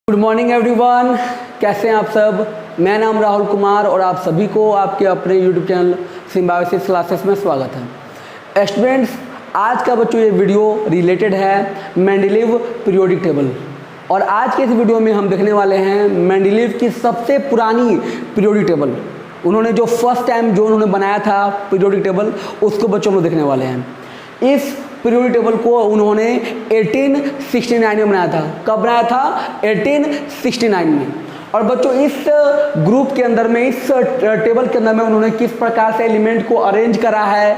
Good morning everyone, कैसे हैं आप सब। मैं नाम राहुल कुमार और आप सभी को आपके अपने यूट्यूब चैनल सिम्बायोसिस क्लासेस में स्वागत है। स्टूडेंट्स, आज का बच्चों ये वीडियो रिलेटेड है मेंडलीव पीरियोडिक टेबल और आज के इस वीडियो में हम देखने वाले हैं मेंडलीव की सबसे पुरानी पीरियोडिक टेबल। उन्होंने जो फर्स्ट टाइम जो उन्होंने बनाया था पीरियोडिक टेबल, उसको बच्चों हम देखने वाले हैं। इस पीरियोडिक टेबल को उन्होंने 1869 में बनाया था। कब बनाया था? 1869 में। और बच्चों इस ग्रुप के अंदर में, इस टेबल के अंदर में उन्होंने किस प्रकार से एलिमेंट को अरेंज करा है,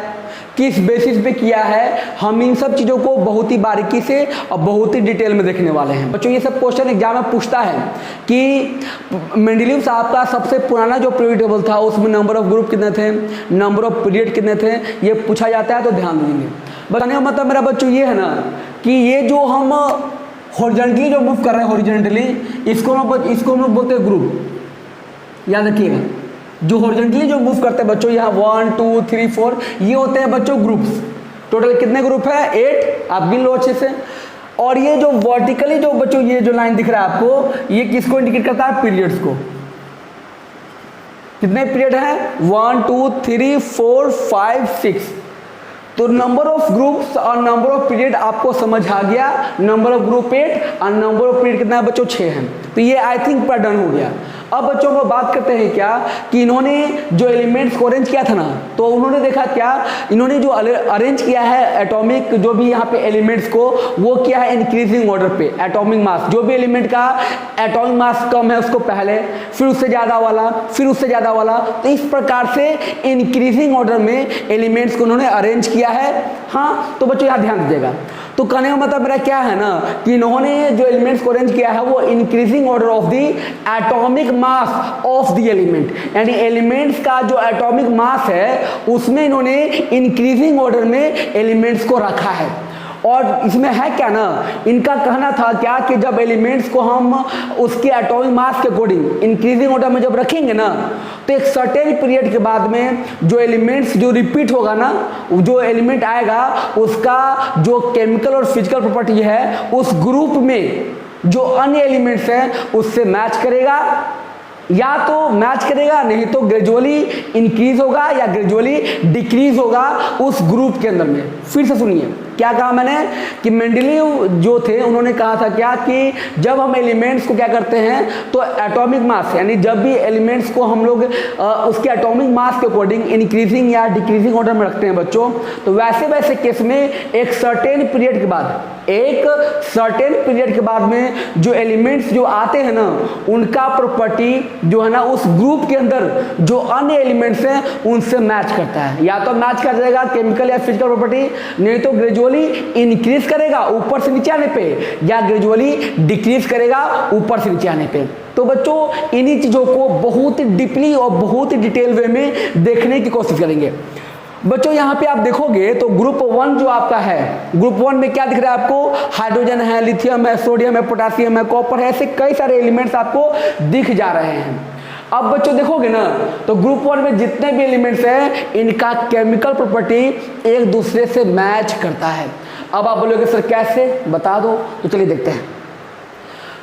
किस बेसिस पे किया है, हम इन सब चीज़ों को बहुत ही बारीकी से और बहुत ही डिटेल में देखने वाले हैं। बच्चों ये सब क्वेश्चन एग्जाम में पूछता है कि मेंडलीव साहब का सबसे पुराना जो पीरियोडिक टेबल था उसमें नंबर ऑफ ग्रुप कितने थे, नंबर ऑफ पीरियड कितने थे, ये पूछा जाता है, तो ध्यान देंगे। बताने का मतलब मेरा बच्चों ये है ना कि ये जो हम हॉरिजॉन्टली जो मूव कर रहे हैं, हॉरिजॉन्टली इसको हम लोग बोलते हैं ग्रुप। याद रखिएगा, जो हॉरिजॉन्टली जो मूव करते हैं बच्चों, यहाँ 1 2 3 4 ये होते हैं बच्चों ग्रुप्स। टोटल कितने ग्रुप है? 8। आप गिन लो अच्छे से। और ये जो वर्टिकली जो बच्चों ये जो लाइन दिख रहा है आपको, ये किसको इंडिकेट करता है? पीरियड्स को। कितने पीरियड है? 1 2 3 4 5 6। तो नंबर ऑफ ग्रुप्स और नंबर ऑफ पीरियड आपको समझ आ गया। नंबर ऑफ ग्रुप 8 और नंबर ऑफ पीरियड कितना है बच्चों? 6 है। तो ये आई थिंक पूरा डन हो गया। अब बच्चों को बात करते हैं क्या कि इन्होंने जो एलिमेंट्स को अरेंज किया था ना, तो उन्होंने देखा क्या, इन्होंने जो अरेंज किया है एटॉमिक जो भी यहाँ पे एलिमेंट्स को, वो किया है इंक्रीजिंग ऑर्डर पे। एटॉमिक मास, जो भी एलिमेंट का एटॉमिक मास कम है उसको पहले, फिर उससे ज़्यादा वाला, फिर उससे ज़्यादा वाला। तो इस प्रकार से इंक्रीजिंग ऑर्डर में एलिमेंट्स को उन्होंने अरेंज किया है। हाँ, तो बच्चों यहाँ ध्यान दीजिएगा। तो कहने का मतलब मेरा क्या है ना कि इन्होंने जो एलिमेंट्स को अरेंज किया है वो increasing order of the atomic mass of the element, यानी एलिमेंट्स का जो एटॉमिक मास है उसमें इन्होंने इंक्रीजिंग ऑर्डर में एलिमेंट्स को रखा है। और इसमें है क्या ना, इनका कहना था क्या कि जब एलिमेंट्स को हम उसके एटॉमिक मास के अकॉर्डिंग इंक्रीजिंग ऑर्डर में जब रखेंगे ना, तो एक सर्टेन पीरियड के बाद में जो एलिमेंट्स जो रिपीट होगा ना, जो एलिमेंट आएगा उसका जो केमिकल और फिजिकल प्रॉपर्टी है उस ग्रुप में जो अन्य एलिमेंट्स हैं उससे मैच करेगा, या तो मैच करेगा, नहीं तो ग्रेजुअली इंक्रीज होगा या ग्रेजुअली डिक्रीज होगा उस ग्रुप के अंदर में। फिर से सुनिए क्या कहा मैंने कि मेंडलीव जो थे उन्होंने कहा था क्या कि जब हम एलिमेंट्स को क्या करते हैं तो एटॉमिक मास, यानी जब भी एलिमेंट्स को हम लोग उसके एटॉमिक मास के अकॉर्डिंग इंक्रीजिंग या डिक्रीजिंग ऑर्डर में रखते हैं बच्चों, तो वैसे वैसे केस में एक सर्टेन पीरियड के बाद में जो एलिमेंट्स जो आते हैं ना उनका प्रॉपर्टी जो है ना उस ग्रुप के अंदर जो अन्य एलिमेंट्स हैं उनसे मैच करता है। या तो मैच कर जाएगा केमिकल या फिजिकल प्रॉपर्टी, नहीं तो ग्रेजुअली इंक्रीज करेगा ऊपर से नीचे आने पे, या ग्रेजुअली डिक्रीज करेगा ऊपर से नीचे आने पे। तो बच्चों इन्हीं चीजों को बहुत ही डीपली और बहुत ही डिटेल वे में देखने की कोशिश करेंगे। बच्चों यहाँ पे आप देखोगे तो ग्रुप 1 जो आपका है, ग्रुप 1 में क्या दिख रहा है आपको? हाइड्रोजन है, लिथियम है, सोडियम है, पोटेशियम है, कॉपर है, ऐसे कई सारे एलिमेंट्स आपको दिख जा रहे हैं। अब बच्चों देखोगे ना तो ग्रुप 1 में जितने भी एलिमेंट्स हैं इनका केमिकल प्रॉपर्टी एक दूसरे से मैच करता है। अब आप बोलोगे सर कैसे, बता दो। तो चलिए देखते हैं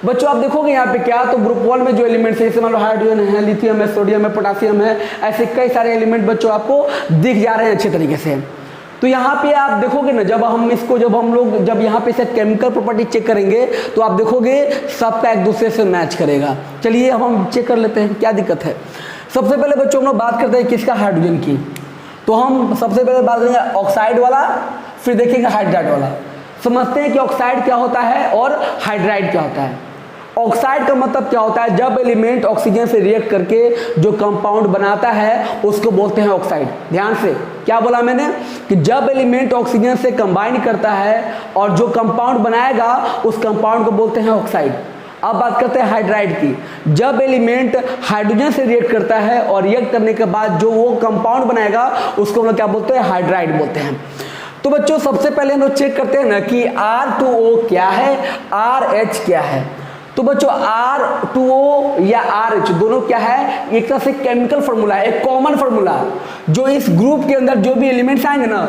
बच्चों। आप देखोगे यहाँ पे क्या, तो ग्रुप 1 में जो एलिमेंट्स है, जैसे मान लो हाइड्रोजन है, लिथियम है, सोडियम है, पोटेशियम है, ऐसे कई सारे एलिमेंट बच्चों आपको दिख जा रहे हैं अच्छे तरीके से। तो यहाँ पे आप देखोगे ना, जब यहाँ पे से केमिकल प्रॉपर्टी चेक करेंगे तो आप देखोगे सबका एक दूसरे से मैच करेगा। चलिए अब हम चेक कर लेते हैं क्या दिक्कत है। सबसे पहले बच्चों हम लोग बात करते हैं किसका? हाइड्रोजन की। तो हम सबसे पहले बात करेंगे ऑक्साइड वाला, फिर देखेंगे हाइड्राइड वाला। समझते हैं कि ऑक्साइड क्या होता है और हाइड्राइड क्या होता है। ऑक्साइड का मतलब क्या होता है? जब एलिमेंट ऑक्सीजन से रिएक्ट करके जो कंपाउंड बनाता है उसको बोलते हैं ऑक्साइड। ध्यान से क्या बोला मैंने कि जब एलिमेंट ऑक्सीजन से कंबाइन करता है और जो कंपाउंड बनाएगा उस कंपाउंड को बोलते हैं ऑक्साइड। अब बात करते हैं हाइड्राइड की। जब एलिमेंट हाइड्रोजन से रिएक्ट करता है और रिएक्ट करने के बाद जो वो कंपाउंड बनाएगा उसको हम लोग क्या बोलते हैं? हाइड्राइड बोलते हैं। तो बच्चों सबसे पहले हम लोग चेक करते हैं ना कि R2O क्या है, RH क्या है। तो बच्चों R2O या RH दोनों क्या है? एक तरह से केमिकल फार्मूला है, एक कॉमन फार्मूला जो इस ग्रुप के अंदर जो भी एलिमेंट्स आएंगे ना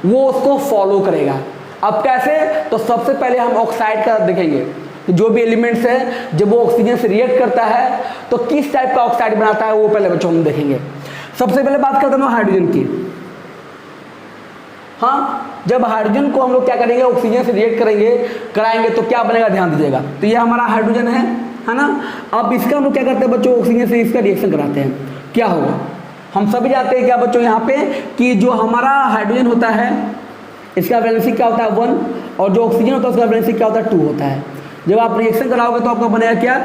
वो उसको फॉलो करेगा। अब कैसे? तो सबसे पहले हम ऑक्साइड का देखेंगे जो भी एलिमेंट्स है जब वो ऑक्सीजन से रिएक्ट करता है तो किस टाइप का ऑक्साइड बनाता है, वो पहले बच्चों हम देखेंगे। सबसे पहले बात करते हैं हाइड्रोजन की। हाँ, जब हाइड्रोजन को हम लोग क्या करेंगे, ऑक्सीजन से रिएक्ट कराएंगे तो क्या बनेगा, ध्यान दीजिएगा। तो ये हमारा हाइड्रोजन है ना। अब इसका हम लोग क्या करते हैं बच्चों, ऑक्सीजन से इसका रिएक्शन कराते हैं, क्या होगा, हम सभी जानते हैं क्या बच्चों यहाँ पे कि जो हमारा हाइड्रोजन होता है इसका वैलेंसी क्या होता है 1, और जो ऑक्सीजन होता है उसका वैलेंसी क्या होता है 2 होता है। जब आप रिएक्शन कराओगे तो आपका बनेगा क्या,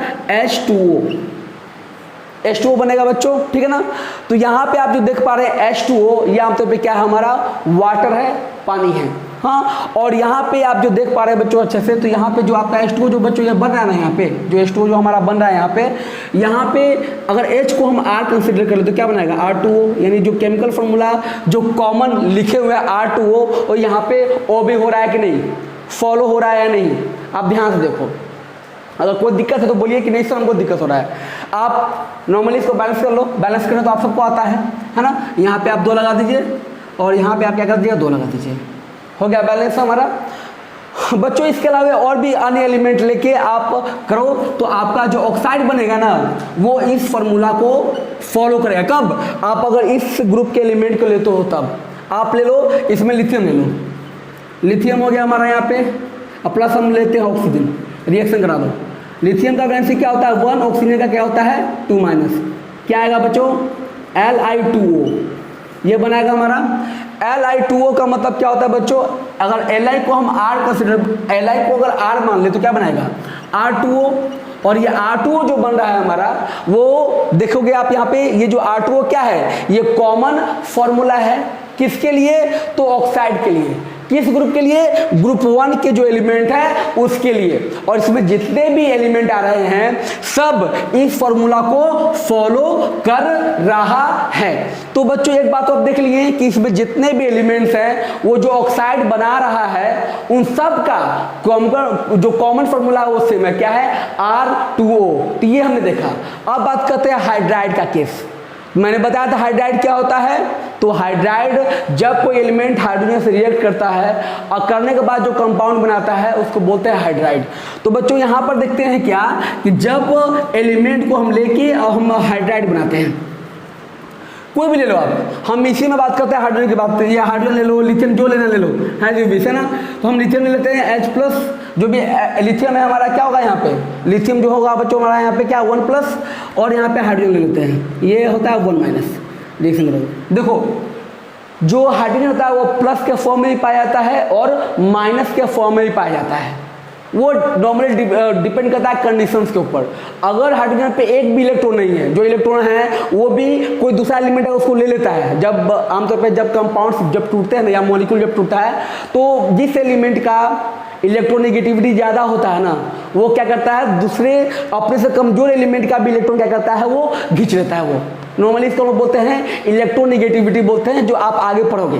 H2O बनेगा बच्चों, ठीक है ना। तो यहाँ पे आप जो देख पा रहे हैं H2O, ये आमतौर पे क्या है, हमारा वाटर है, पानी है। हाँ, और यहाँ पे आप जो देख पा रहे हैं बच्चों अच्छे से, तो यहाँ पे जो आपका H2O जो बच्चों ये बन रहा है ना, यहाँ पे जो H2O जो हमारा बन रहा है यहाँ पे अगर H को हम R कंसिडर कर ले तो क्या बनाएगा R2O, यानी जो केमिकल फॉर्मूला जो कॉमन लिखे हुए हैं R2O, और यहाँ पे O भी हो रहा है कि नहीं, फॉलो हो रहा है या नहीं, आप ध्यान से देखो। अगर कोई दिक्कत है तो बोलिए कि नहीं सर हमको दिक्कत हो रहा है। आप नॉर्मली इसको बैलेंस कर लो, बैलेंस करना तो आप सबको आता है ना। यहाँ पे आप 2 लगा दीजिए और यहाँ पे आप क्या कर दीजिए 2 लगा दीजिए, हो गया बैलेंस हमारा। बच्चों इसके अलावा और भी अन्य एलिमेंट लेके आप करो तो आपका जो ऑक्साइड बनेगा ना वो इस फार्मूला को फॉलो करेगा। कब, आप अगर इस ग्रुप के एलिमेंट को लेते हो तब आप ले लो, इसमें लिथियम ले लो, लिथियम हो गया हमारा यहाँ पे, और प्लस हम लेते हैं ऑक्सीजन, रिएक्शन करा दो। लिथियम का वैलेंसी क्या होता है 1, ऑक्सीजन का क्या होता है 2-, क्या आएगा बच्चों Li2O, ये बनाएगा हमारा। Li2O का मतलब क्या होता है बच्चों, अगर Li को हम R कंसिडर, Li को अगर R मान ले तो क्या बनाएगा R2O, और ये R2O जो बन रहा है हमारा वो देखोगे आप यहाँ पे, ये जो R2O क्या है, ये कॉमन फॉर्मूला है किसके लिए, तो ऑक्साइड के लिए। किस ग्रुप के लिए, ग्रुप 1 के जो एलिमेंट है उसके लिए। और इसमें जितने भी एलिमेंट आ रहे हैं सब इस फॉर्मूला को फॉलो कर रहा है। तो बच्चों एक बात तो आप देख लिए कि इसमें जितने भी एलिमेंट्स हैं वो जो ऑक्साइड बना रहा है उन सब का जो कॉमन फॉर्मूला है वो सेम है, क्या है R2O। तो ये हमने देखा। अब बात करते हैं हाइड्राइड का केस। मैंने बताया था हाइड्राइड क्या होता है, तो हाइड्राइड जब कोई एलिमेंट हाइड्रोजन से रिएक्ट करता है और करने के बाद जो कंपाउंड बनाता है उसको बोलते हैं हाइड्राइड। तो बच्चों यहाँ पर देखते हैं क्या कि जब एलिमेंट को हम लेके और हम हाइड्राइड बनाते हैं, कोई भी ले लो आप, हम इसी में बात करते हैं हाइड्रोजन की बात, ये हाइड्रोजन ले लो, लिथियम जो लेना ले लो, है जो भी है ना। तो हम लिथियम ले लेते हैं H+, जो भी लिथियम है हमारा क्या होगा यहाँ पे, लिथियम जो होगा बच्चों हमारा यहाँ पे क्या 1+, और यहाँ पे हाइड्रोजन ले लेते हैं, ये होता है 1-। रिएक्शन करो, देखो जो हाइड्रोजन होता है वो प्लस के फॉर्म में भी पाया जाता है और माइनस के फॉर्म में भी पाया जाता है। वो नॉर्मली डिपेंड करता है कंडीशंस के ऊपर। अगर हाइड्रोजन पे एक भी इलेक्ट्रॉन नहीं है, जो इलेक्ट्रॉन है वो भी कोई दूसरा एलिमेंट है उसको ले लेता है। जब आमतौर पे जब कंपाउंड्स जब टूटते हैं ना या मॉलिक्यूल जब टूटता है तो जिस एलिमेंट का इलेक्ट्रोनेगेटिविटी ज़्यादा होता है ना वो क्या करता है, दूसरे अपने से कमजोर एलिमेंट का भी इलेक्ट्रॉन क्या करता है, वो खींच लेता है। वो नॉर्मली इसको हम बोलते हैं इलेक्ट्रोनेगेटिविटी बोलते हैं, जो आप आगे पढ़ोगे।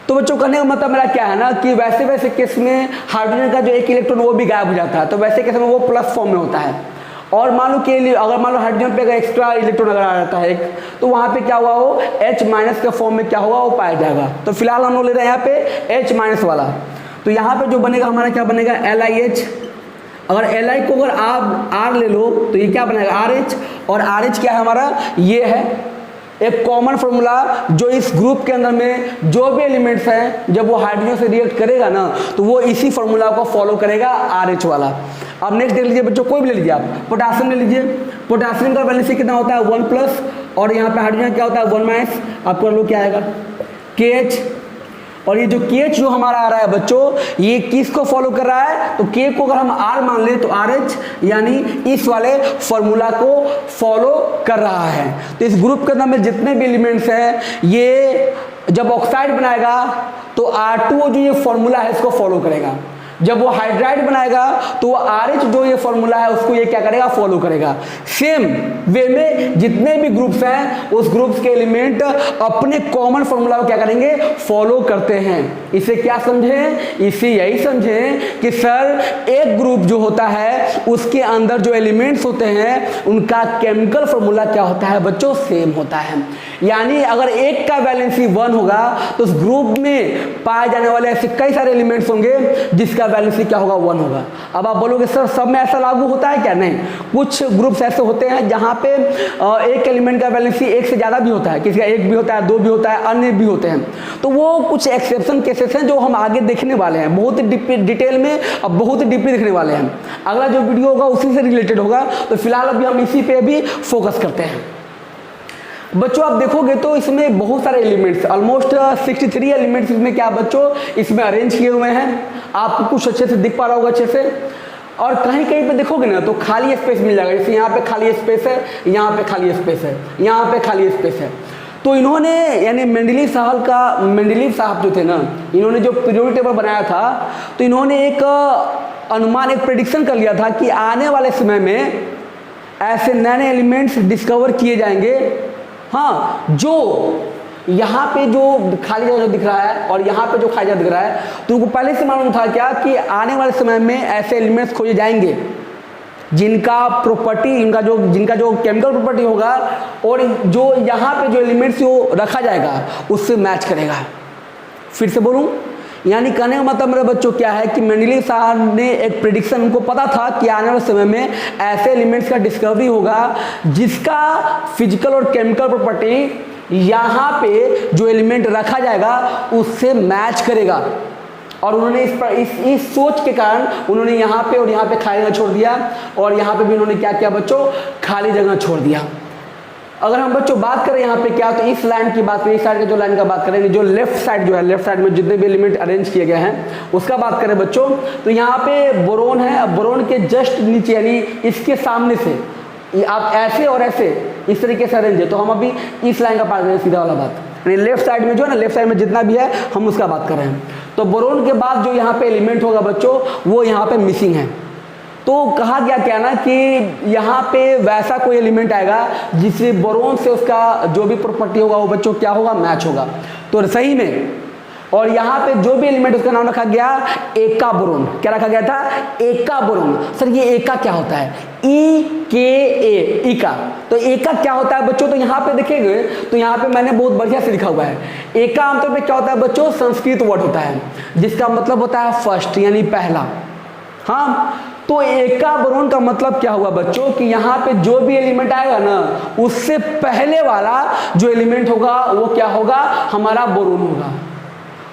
तो बच्चों कहने का मतलब मेरा क्या है ना कि वैसे केस में हाइड्रोजन का जो एक इलेक्ट्रॉन वो भी गायब हो जाता है, तो वैसे केस में वो प्लस फॉर्म में होता है। और मान लो कि अगर मान लो हाइड्रोजन पे अगर एक्स्ट्रा इलेक्ट्रॉन अगर आ जाता है एक, तो वहाँ पे क्या हुआ, वो H- के फॉर्म में क्या होगा, वो पाया जाएगा। तो फिलहाल हम लोग ले रहे हैं यहाँ पे H- वाला। तो यहाँ पे जो बनेगा हमारा क्या बनेगा LiH। अगर Li को अगर आप R ले लो तो ये क्या बनेगा RH, और RH क्या है हमारा, ये है एक कॉमन फॉर्मूला जो इस ग्रुप के अंदर में जो भी एलिमेंट्स हैं जब वो हाइड्रोजन से रिएक्ट करेगा ना तो वो इसी फॉर्मूला को फॉलो करेगा, RH वाला। अब नेक्स्ट देख लीजिए बच्चों, कोई भी ले लीजिए आप, पोटासियम ले लीजिए। पोटासियम का वैलेंसी कितना होता है 1+, और यहाँ पे हाइड्रोजन क्या होता है 1-। आपको लोग क्या आएगा KH। और ये जो KH जो हमारा आ रहा है बच्चों, ये किसको फॉलो कर रहा है, तो K को अगर हम R मान ले तो RH, यानी इस वाले फॉर्मूला को फॉलो कर रहा है। तो इस ग्रुप के अंदर में जितने भी एलिमेंट्स हैं ये जब ऑक्साइड बनाएगा तो R2O जो ये फॉर्मूला है इसको फॉलो करेगा। जब वो हाइड्राइड बनाएगा तो वो RH जो ये फॉर्मूला है उसको ये क्या करेगा, फॉलो करेगा। सेम वे में जितने भी ग्रुप्स हैं उस ग्रुप्स के एलिमेंट अपने कॉमन फॉर्मूला को क्या करेंगे, फॉलो करते हैं। इसे क्या समझें, इसे यही समझें कि सर एक ग्रुप जो होता है उसके अंदर जो एलिमेंट्स होते हैं उनका केमिकल फॉर्मूला क्या होता है बच्चों, सेम होता है। यानी अगर एक का वैलेंसी 1 होगा तो उस ग्रुप में पाए जाने वाले ऐसे कई सारे एलिमेंट्स होंगे जिसका वैलेंसी क्या होगा, 1 होगा। अब आप बोलोगे सर सब में ऐसा लागू होता है क्या? नहीं, कुछ ग्रुप्स ऐसे होते हैं जहाँ पे एक एलिमेंट का वैलेंसी 1 से ज़्यादा भी होता है, किसी का 1 भी होता है, 2 भी होता है, अन्य भी होते हैं। तो वो कुछ एक्सेप्शन केसेस हैं जो हम आगे देखने वाले हैं, बहुत डिटेल में, अब बहुत डीपली देखने वाले हैं। अगला जो वीडियो होगा उसी से रिलेटेड होगा, तो फिलहाल अभी हम इसी पे भी फोकस करते हैं। बच्चों आप देखोगे तो इसमें बहुत सारे एलिमेंट्स, ऑलमोस्ट 63 एलिमेंट्स इसमें क्या बच्चों इसमें अरेंज किए हुए हैं। आपको कुछ अच्छे से दिख पा रहा होगा अच्छे से, और कहीं कहीं पे देखोगे ना तो खाली स्पेस मिल जाएगा। जैसे यहाँ पे खाली स्पेस है, यहाँ पे खाली स्पेस है, यहाँ पे खाली स्पेस है। तो इन्होंने यानी मेंडलीव साहब जो थे ना, इन्होंने जो पीरियोडिक टेबल बनाया था, तो इन्होंने एक अनुमान, एक प्रेडिक्शन कर लिया था कि आने वाले समय में ऐसे नए नए एलिमेंट्स डिस्कवर किए जाएंगे। हाँ, जो यहाँ पे जो खाली जगह दिख रहा है और यहाँ पे जो खाली जगह दिख रहा है, तो उनको पहले से मालूम था क्या कि आने वाले समय में ऐसे एलिमेंट्स खोजे जाएंगे जिनका प्रॉपर्टी, जिनका जो केमिकल प्रॉपर्टी होगा और जो यहाँ पे जो एलिमेंट्स जो रखा जाएगा उससे मैच करेगा। फिर से बोलूँ, यानी कहने का मतलब मेरे बच्चों क्या है कि मेंडलीव साहब ने एक प्रेडिक्शन, उनको पता था कि आने वाले समय में ऐसे एलिमेंट्स का डिस्कवरी होगा जिसका फिजिकल और केमिकल प्रॉपर्टी यहाँ पे जो एलिमेंट रखा जाएगा उससे मैच करेगा। और उन्होंने इस सोच के कारण उन्होंने यहाँ पे और यहाँ पे खाली जगह छोड़ दिया, और यहाँ पे भी उन्होंने क्या किया बच्चों, खाली जगह छोड़ दिया। अगर हम बच्चों बात करें यहाँ पे क्या, तो इस लाइन की बात करें, इस साइड के जो लाइन का बात करें, जो लेफ्ट साइड जो है, लेफ्ट साइड में जितने भी एलिमेंट अरेंज किए गए हैं उसका बात करें बच्चों, तो यहाँ पे बोरोन है। बोरोन के जस्ट नीचे यानी इसके सामने से आप ऐसे और ऐसे इस तरीके से अरेंज है। तो हम अभी इस लाइन का बात करें, सीधा वाला बात, यानी लेफ्ट साइड में जो है ना, लेफ्ट साइड में जितना भी है हम उसका बात कर रहे हैं। तो बोरोन के बाद जो यहाँ पे एलिमेंट होगा बच्चों वो यहाँ पे मिसिंग है। तो कहा गया क्या ना कि यहाँ पे वैसा कोई एलिमेंट आएगा जिससे बोरोन से उसका जो भी प्रॉपर्टी होगा वो बच्चों क्या होगा, मैच होगा। तो सही में, और यहाँ पे जो भी एलिमेंट उसका नाम रखा गया एका बोरोन। क्या रखा गया था? एका बोरोन। सर ये एका क्या होता है? EKA, इका। तो एका क्या होता है बच्चों? तो यहाँ पे देखेंगे तो यहाँ पे मैंने बहुत बढ़िया से लिखा हुआ है। एका आमतौर पे क्या होता है बच्चों? संस्कृत वर्ड होता है जिसका मतलब होता है फर्स्ट, यानी पहला। हाँ, तो एका बोरोन का मतलब क्या हुआ बच्चों कि यहाँ पे जो भी एलिमेंट आएगा ना उससे पहले वाला जो एलिमेंट होगा वो क्या होगा, हमारा बोरोन होगा।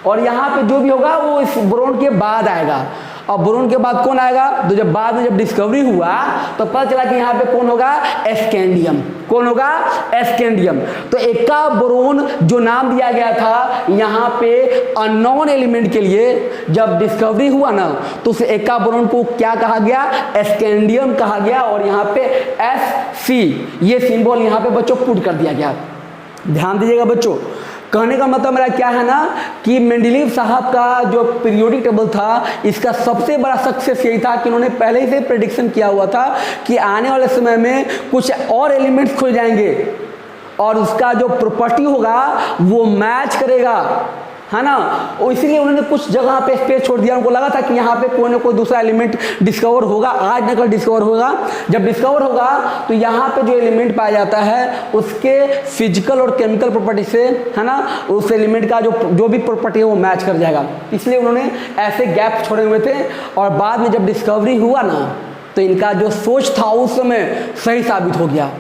और यहाँ पे जो भी होगा वो इस बोरोन के बाद आएगा। और बोरोन के बाद कौन आएगा? तो जब बाद में जब डिस्कवरी हुआ तो पता चला कि यहाँ पे कौन होगा, एस्केंडियम। कौन होगा? एस्केंडियम। तो एका बोरोन जो नाम दिया गया था यहाँ पे अननोन एलिमेंट के लिए, जब डिस्कवरी हुआ ना तो उस एका बोरोन को क्या कहा गया, एस्केंडियम कहा गया। और यहाँ पे SC ये सिंबल यहाँ पे बच्चों पुट कर दिया गया। ध्यान दीजिएगा बच्चों, कहने का मतलब मेरा क्या है ना कि मेंडलीव साहब का जो पीरियोडिक टेबल था इसका सबसे बड़ा सक्सेस यही था कि उन्होंने पहले से प्रेडिक्शन किया हुआ था कि आने वाले समय में कुछ और एलिमेंट्स खुल जाएंगे और उसका जो प्रॉपर्टी होगा वो मैच करेगा, है ना। और इसीलिए उन्होंने कुछ जगह पे स्पेस छोड़ दिया। उनको लगा था कि यहाँ पे कोई ना कोई दूसरा एलिमेंट डिस्कवर होगा, आज न कल डिस्कवर होगा। जब डिस्कवर होगा तो यहाँ पे जो एलिमेंट पाया जाता है उसके फिजिकल और केमिकल प्रॉपर्टी से, है ना, उस एलिमेंट का जो भी प्रॉपर्टी है वो मैच कर जाएगा। इसलिए उन्होंने ऐसे गैप छोड़े हुए थे। और बाद में जब डिस्कवरी हुआ ना तो इनका जो सोच था उस समय सही साबित हो गया।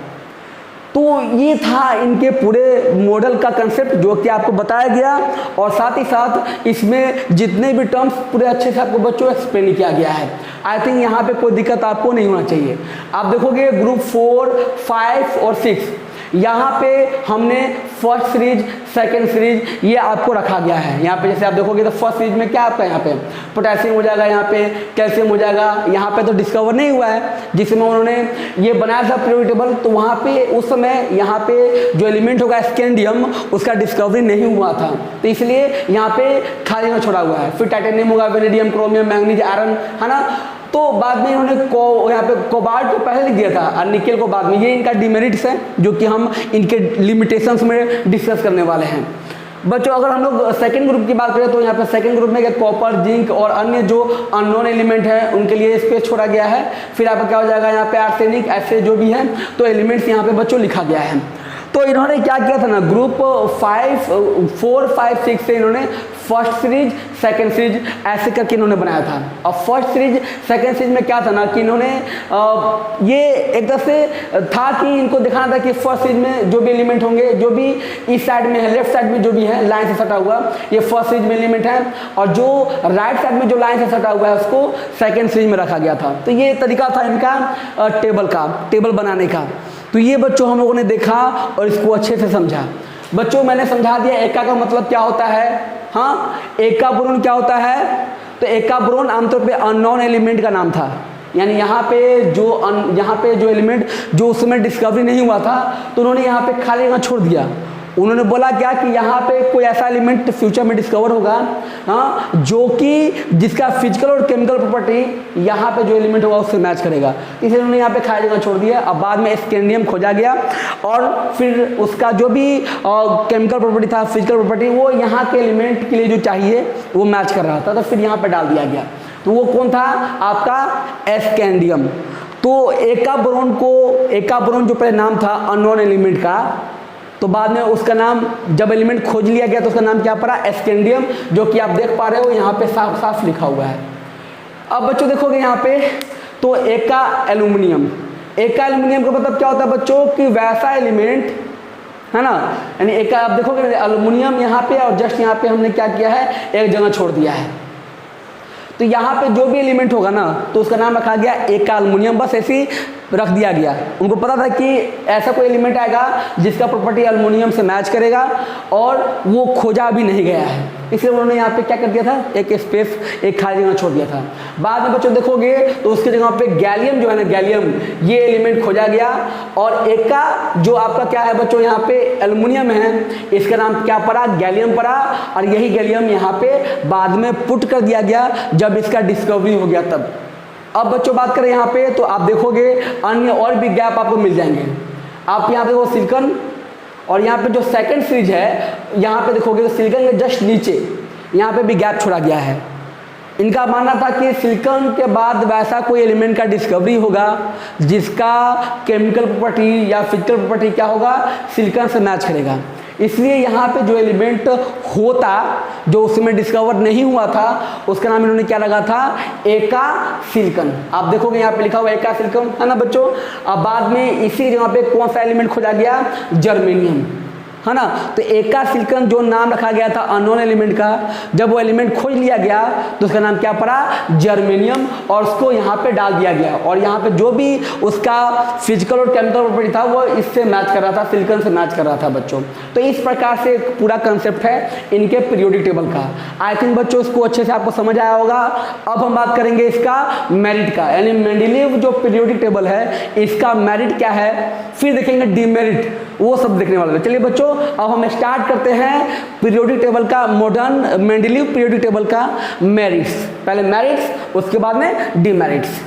तो ये था इनके पूरे मॉडल का कंसेप्ट जो कि आपको बताया गया, और साथ ही साथ इसमें जितने भी टर्म्स पूरे अच्छे से आपको बच्चों एक्सप्लेन किया गया है। आई थिंक यहाँ पे कोई दिक्कत आपको नहीं होना चाहिए। आप देखोगे ग्रुप 4, 5 और 6 यहाँ पे हमने फर्स्ट सीरीज, सेकंड सीरीज ये आपको रखा गया है। यहाँ पे जैसे आप देखोगे तो फर्स्ट सीरीज में क्या आपका यहाँ पे पोटेशियम हो जाएगा, यहाँ पे कैल्शियम हो जाएगा। यहाँ पे तो डिस्कवर नहीं हुआ है जिसमें उन्होंने ये बनाया था पीरियोडिक टेबल, तो वहाँ पे उस समय यहाँ पे जो एलिमेंट होगा स्कैंडियम उसका डिस्कवरी नहीं हुआ था, तो इसलिए यहाँ पे खाली में छोड़ा हुआ है। फिर टाइटेनियम होगा, वेनेडियम, क्रोमियम, मैग्नीज, आयरन, है ना। तो बाद में इन्होंने यहाँ पे कोबाल्ट को पहले लिख दिया था और निकेल को बाद में। ये इनका डिमेरिट्स है जो कि हम इनके लिमिटेशंस में डिस्कस करने वाले हैं बच्चों। अगर हम लोग सेकंड ग्रुप की बात करें तो यहाँ पे सेकंड ग्रुप में कॉपर, जिंक और अन्य जो अननोन एलिमेंट है उनके लिए स्पेस छोड़ा गया है। फिर आपका क्या हो जाएगा, यहाँ पे आर्सेनिक, ऐसे जो भी है तो एलिमेंट्स यहाँ पे बच्चों लिखा गया है। तो इन्होंने क्या किया था ना, ग्रुप 4, 5, 6 से इन्होंने फर्स्ट सीरीज, सेकंड सीरीज ऐसे करके इन्होंने बनाया था। और फर्स्ट सीरीज, सेकंड सीरीज में क्या था ना कि इन्होंने ये एक तरह से था कि इनको दिखाना था कि फर्स्ट सीरीज में जो भी एलिमेंट होंगे, जो भी इस साइड में है, लेफ्ट साइड में जो भी है लाइन से सटा हुआ, ये फर्स्ट सीरीज में एलिमेंट है, और जो राइट साइड में जो लाइन से सटा हुआ है उसको सेकंड सीरीज में रखा गया था। तो ये तरीका था इनका टेबल बनाने का। तो ये बच्चों हम लोगों ने देखा और इसको अच्छे से समझा। बच्चों मैंने समझा दिया एका का मतलब क्या होता है। हाँ, एका बोरोन क्या होता है? तो एका बोरोन आमतौर पे अननोन एलिमेंट का नाम था, यानी यहाँ पे जो एलिमेंट जो उस समय डिस्कवरी नहीं हुआ था तो उन्होंने यहाँ पे खाली जगह छोड़ दिया। उन्होंने बोला क्या कि यहाँ पे कोई ऐसा एलिमेंट फ्यूचर में डिस्कवर होगा, हाँ, जो कि जिसका फिजिकल और केमिकल प्रॉपर्टी यहाँ पे जो एलिमेंट होगा उससे मैच करेगा, इसलिए उन्होंने यहाँ पे खाली जगह छोड़ दिया। अब बाद में स्कैंडियम खोजा गया और फिर उसका जो भी केमिकल प्रॉपर्टी था, फिजिकल प्रॉपर्टी, वो यहाँ के एलिमेंट के लिए जो चाहिए वो मैच कर रहा था, तो फिर यहाँ पर डाल दिया गया। तो वो कौन था? आपका स्कैंडियम। तो एका बोरोन जो पहले नाम था अननोन एलिमेंट का, तो बाद में उसका नाम जब एलिमेंट खोज लिया गया तो उसका नाम क्या पड़ा? स्कैंडियम, जो कि आप देख पा रहे हो यहाँ पे साफ साफ लिखा हुआ है। अब बच्चों देखोगे यहाँ पे तो एका एल्यूमिनियम का मतलब क्या होता है बच्चों कि वैसा एलिमेंट है ना, यानी एका आप देखोगे एल्यूमिनियम यहाँ पे और जस्ट यहाँ पे हमने क्या किया है, एक जगह छोड़ दिया है। तो यहाँ पे जो भी एलिमेंट होगा ना तो उसका नाम रखा गया एका एल्यूमिनियम, बस ऐसे ही रख दिया गया। उनको पता था कि ऐसा कोई एलिमेंट आएगा जिसका प्रॉपर्टी एल्यूमिनियम से मैच करेगा और वो खोजा भी नहीं गया है, इसलिए उन्होंने यहाँ पे क्या कर दिया था, एक स्पेस, एक खाली जगह छोड़ दिया था। बाद में बच्चों देखोगे तो उसकी जगह पे गैलियम जो है ना, गैलियम ये एलिमेंट खोजा गया और एका जो आपका क्या है बच्चों यहाँ पे एल्यूमिनियम है, इसका नाम क्या पड़ा? गैलियम पड़ा। और यही गैलियम यहाँ पे बाद में पुट कर दिया गया जब इसका डिस्कवरी हो गया तब। अब बच्चों बात करें यहाँ पे तो आप देखोगे अन्य और भी गैप आपको मिल जाएंगे। आप यहाँ पे वो सिलिकॉन और यहाँ पे जो सेकंड सीरीज है यहाँ पे देखोगे तो सिलिकॉन के जस्ट नीचे यहाँ पे भी गैप छोड़ा गया है। इनका मानना था कि सिलिकॉन के बाद वैसा कोई एलिमेंट का डिस्कवरी होगा जिसका केमिकल प्रॉपर्टी या फिजिकल प्रॉपर्टी क्या होगा, सिलिकॉन से मैच करेगा। इसलिए यहाँ पे जो एलिमेंट होता जो उसमें डिस्कवर नहीं हुआ था उसका नाम इन्होंने क्या लगा था? एका सिलिकॉन। आप देखोगे यहाँ पे लिखा हुआ एका सिलिकॉन है ना बच्चों। अब बाद में इसी जगह पे कौन सा एलिमेंट खोजा गया? जर्मेनियम, है ना। तो एका सिलिकॉन जो नाम रखा गया था अननोन एलिमेंट का, जब वो एलिमेंट खोज लिया गया तो उसका नाम क्या पड़ा? जर्मेनियम, और उसको यहाँ पे डाल दिया गया और यहाँ पे जो भी उसका फिजिकल और केमिकल प्रॉपर्टी था वो इससे मैच कर रहा था, सिलिकॉन से मैच कर रहा था बच्चों। तो इस प्रकार से पूरा कंसेप्ट है इनके पीरियोडिक टेबल का। आई थिंक बच्चों इसको अच्छे से आपको समझ आया होगा। अब हम बात करेंगे इसका मेरिट का, यानी मेंडेलीव जो पीरियोडिक टेबल है इसका मेरिट क्या है, फिर देखेंगे डिमेरिट, वो सब देखने वाले हैं। चलिए बच्चों अब हम स्टार्ट करते हैं पीरियोडिक टेबल का, मॉडर्न मेंडेलीव पीरियोडिक टेबल का मेरिट्स। पहले मेरिट्स उसके बाद में डिमेरिट्स।